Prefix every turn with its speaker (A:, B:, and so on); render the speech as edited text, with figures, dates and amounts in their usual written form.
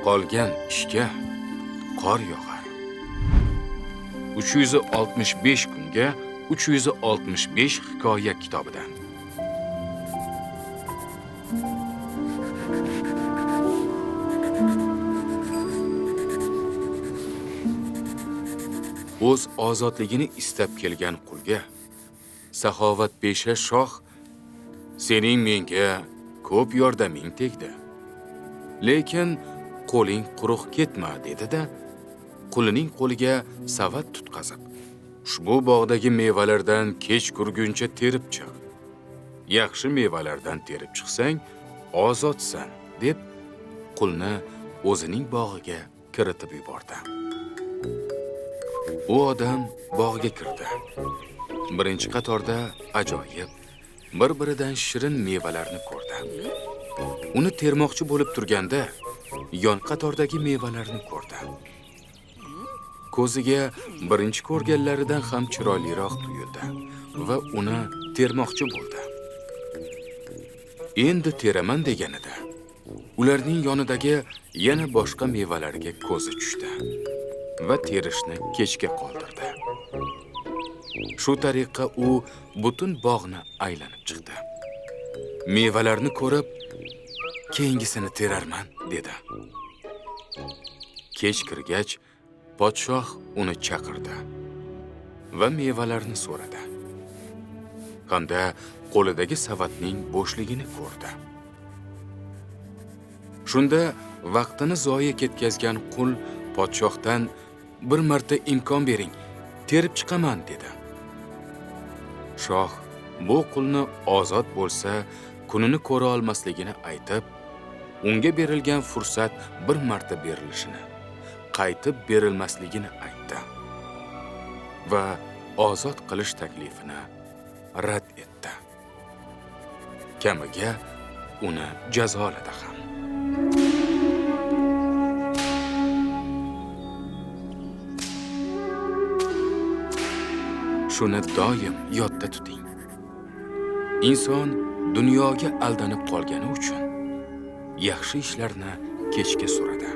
A: Qolgan ishga qor yog'ar. 365 kunga 365 hikoya kitobidan. O'z ozodligini istab kelgan qulga saxovatpesha shoh sening menga ko'p yordaming tegdi. Lekin qo'ling quruq ketma dedi-da, qulining qo'liga savat tutqazib, ushbu bog'dagi mevalardan kech kurguncha terib chiq. Yaxshi mevalardan terib chiqsang, ozodsan, deb qulni o'zining bog'iga kiritib yubordi. U odam bog'ga kirdi. Birinchi qatorda ajoyib, bir-biridan shirin mevalarni ko'rdi. Uni termoqchi bo'lib turganda, yon qatordagi mevalarni ko'rdi. Ko'ziga birinchi ko'rganlaridan ham chiroyliroq tuyuldi va uni termoqchi bo'ldi. Endi teraman deganida, ularning yonidagi yana boshqa mevalarga ko'zi tushdi va terishni kechga qoldirdi. Shu tariqa u butun bog'ni aylanib chiqdi. Mevalarni ko'rib, keyingisini terarman dedi. Kech kirgach, podshoh uni chaqirdi va mevalarni so'radi. Hamda qo'lidagi savatning bo'shligini ko'rdi. Shunda vaqtini zoya ketkazgan qul podshohdan bir marta imkon bering, terib chiqaman dedi. Shoh bu qulni ozod bo'lsa, kunini ko'ra olmasligini aytib, unga berilgan fursat bir marta berilishini, qaytib berilmasligini aytdi va ozod qilish taklifini rad etdi. Kamiga uni jazoladi ham. Shuni doim yodda tuting. Inson dunyoga aldanib qolgani uchun yaxshi ishlarni kechga suradi.